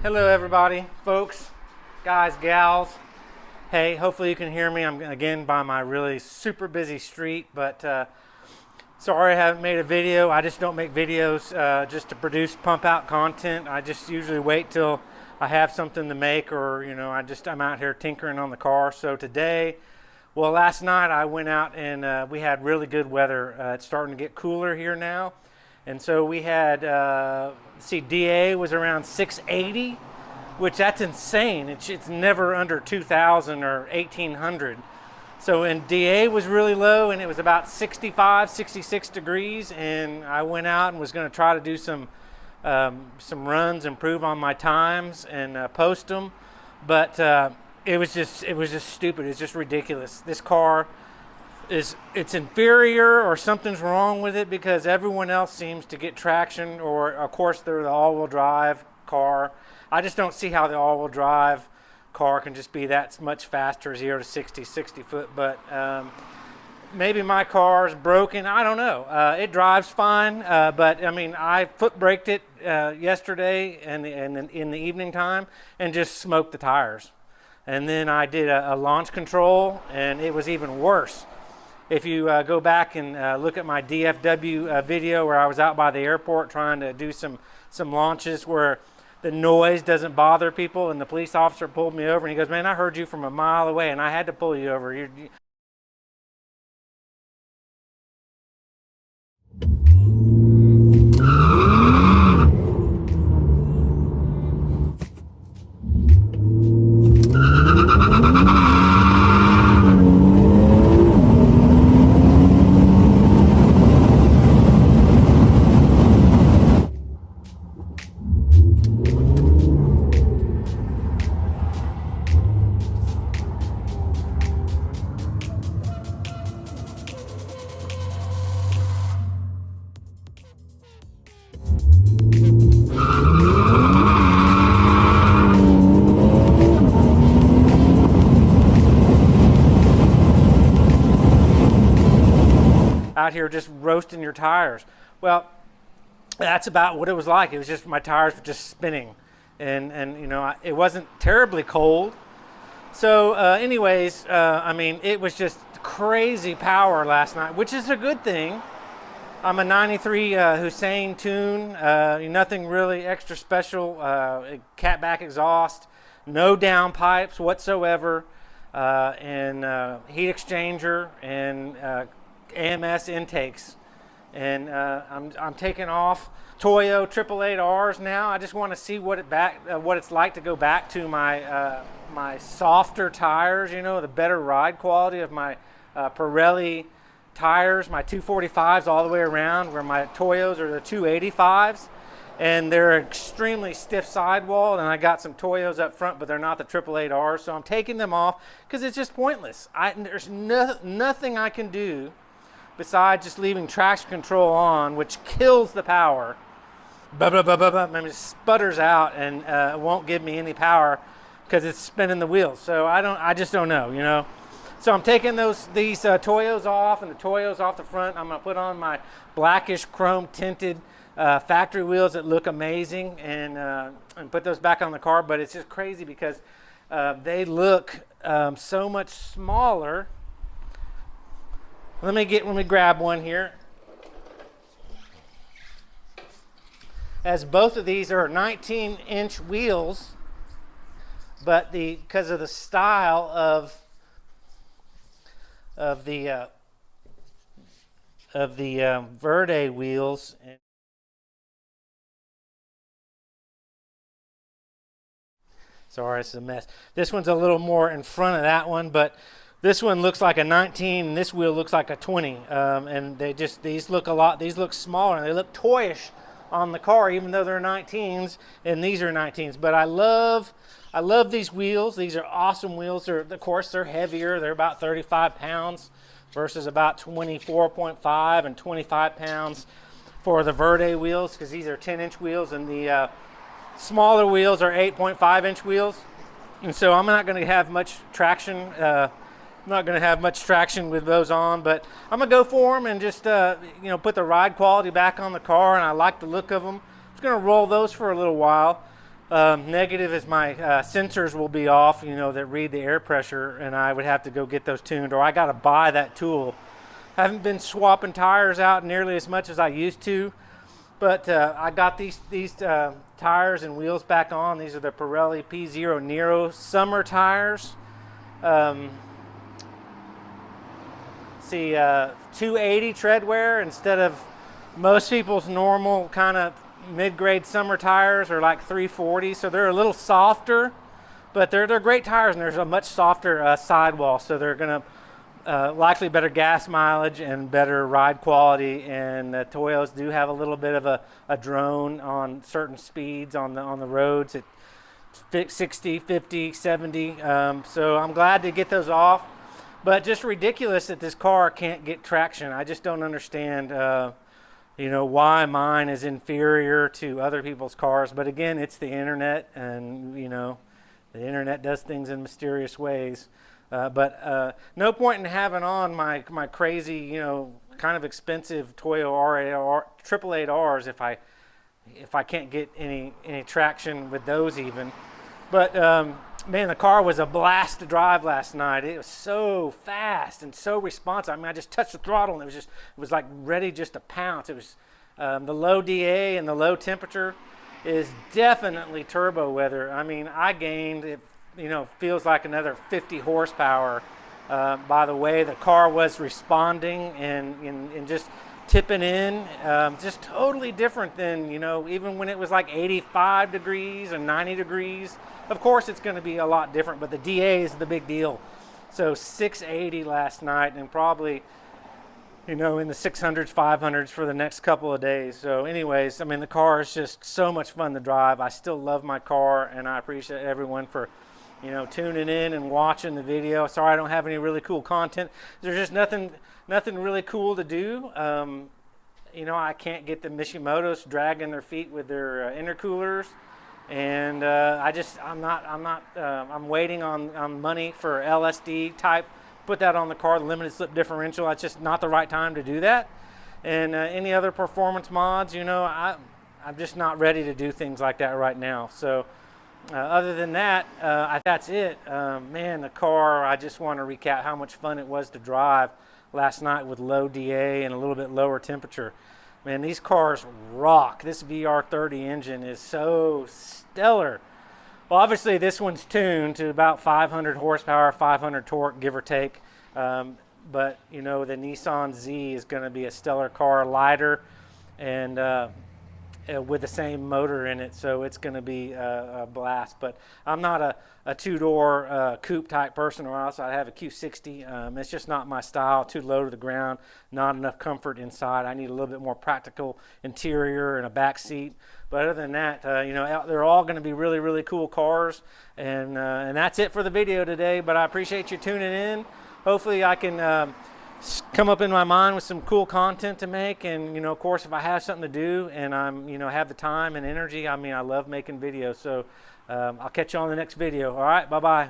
Hello everybody, folks, guys, gals. Hey, hopefully you can hear me. I'm again by my really super busy street, but sorry I haven't made a video. I just don't make videos just to produce pump out content. I just usually wait till I have something to make, or I'm out here tinkering on the car. So today, well, last night I went out and we had really good weather. It's starting to get cooler here now. And so we had, DA was around 680, which that's insane. It's never under 2,000 or 1,800. So, and DA was really low, and it was about 65, 66 degrees. And I went out and was going to try to do some runs, improve on my times, and post them. But it was just stupid. It's just ridiculous. This car it's inferior, or something's wrong with it, because everyone else seems to get traction, or of course they're the all-wheel drive car. I just don't see how the all-wheel drive car can just be that much faster, 0 to 60 foot. But maybe my car is broken. I don't know. It drives fine, but I mean, I foot braked it yesterday and in the evening time and just smoked the tires. And then I did a launch control, and it was even worse. If you go back and look at my DFW video where I was out by the airport trying to do some launches where the noise doesn't bother people, and the police officer pulled me over and he goes, "Man, I heard you from a mile away and I had to pull you over." Out here just roasting your tires. Well, that's about what it was like. It was just my tires were just spinning, and it wasn't terribly cold. So anyways, I mean, it was just crazy power last night, which is a good thing. I'm a 93 Hussein tune, nothing really extra special, catback exhaust, no downpipes whatsoever, and heat exchanger, and AMS intakes. And I'm taking off Toyo 888Rs now. I just want to see what it's like to go back to my softer tires, the better ride quality of my Pirelli tires, my 245s all the way around, where my Toyos are the 285s, and they're extremely stiff sidewall. And I got some Toyos up front, but they're not the 888Rs, so I'm taking them off because it's just pointless. There's nothing I can do besides just leaving traction control on, which kills the power. It sputters out and won't give me any power because it's spinning the wheels. So I just don't know, So I'm taking these Toyos off, and the Toyos off the front. I'm gonna put on my blackish chrome tinted factory wheels that look amazing, and put those back on the car. But it's just crazy because they look so much smaller. Let me grab one here. As both of these are 19-inch wheels, but because of the style of the Verde wheels. Sorry, it's a mess. This one's a little more in front of that one, but this one looks like a 19, and this wheel looks like a 20. And these look smaller, and they look toyish on the car, even though they're 19s, and these are 19s. But I love these wheels. These are awesome wheels. Of course, they're heavier. They're about 35 pounds versus about 24.5 and 25 pounds for the Verde wheels, because these are 10-inch wheels, and the smaller wheels are 8.5-inch wheels. And so I'm not going to have much traction. I'm not going to have much traction with those on, but I'm going to go for them and just put the ride quality back on the car, and I like the look of them. I'm just going to roll those for a little while. Negative is my sensors will be off, you know, that read the air pressure, and I would have to go get those tuned, or I got to buy that tool. I haven't been swapping tires out nearly as much as I used to, but I got these tires and wheels back on. These are the Pirelli P0 Nero summer tires. See, 280 tread wear instead of most people's normal kind of mid-grade summer tires are like 340, so they're a little softer, but they're great tires, and there's a much softer sidewall, so they're going to likely better gas mileage and better ride quality. And the Toyos do have a little bit of a drone on certain speeds on the roads at 60, 50, 70. So I'm glad to get those off, but just ridiculous that this car can't get traction. I just don't understand you know, why mine is inferior to other people's cars. But again, it's the internet, and you know, the internet does things in mysterious ways. But no point in having on my crazy, you know, kind of expensive Toyo R8Rs if I can't get any traction with those even. But man, the car was a blast to drive last night. It was so fast and so responsive. I mean, I just touched the throttle and it was like ready just to pounce. It was the low DA and the low temperature is definitely turbo weather. I mean, I gained, it you know, feels like another 50 horsepower by the way the car was responding and just tipping in. Just totally different than, you know, even when it was like 85 degrees and 90 degrees. Of course, it's going to be a lot different, but the DA is the big deal. So 680 last night, and probably, you know, in the 600s, 500s for the next couple of days. So anyways, I mean, the car is just so much fun to drive. I still love my car, and I appreciate everyone for, you know, tuning in and watching the video. Sorry I don't have any really cool content. There's just nothing really cool to do. You know, I can't get the Mishimotos dragging their feet with their intercoolers. And I'm waiting on money for LSD type, put that on the car, the limited slip differential. It's just not the right time to do that. And any other performance mods, you know, I'm just not ready to do things like that right now. So other than that, that's it. Man, the car, I just want to recap how much fun it was to drive last night with low DA and a little bit lower temperature. Man, these cars rock. This VR30 engine is so stellar. Well, obviously this one's tuned to about 500 horsepower, 500 torque, give or take. But, you know, the Nissan Z is going to be a stellar car, lighter, and with the same motor in it, so it's going to be a blast. But I'm not a two-door coupe type person, or else I'd have a Q60. It's just not my style. Too low to the ground, not enough comfort inside. I need a little bit more practical interior and a back seat. But other than that, you know, they're all going to be really, really cool cars. And that's it for the video today. But I appreciate you tuning in. Hopefully I can come up in my mind with some cool content to make. And, you know, of course, if I have something to do and I'm, you know, have the time and energy, I mean, I love making videos. So I'll catch you on the next video. All right, bye-bye.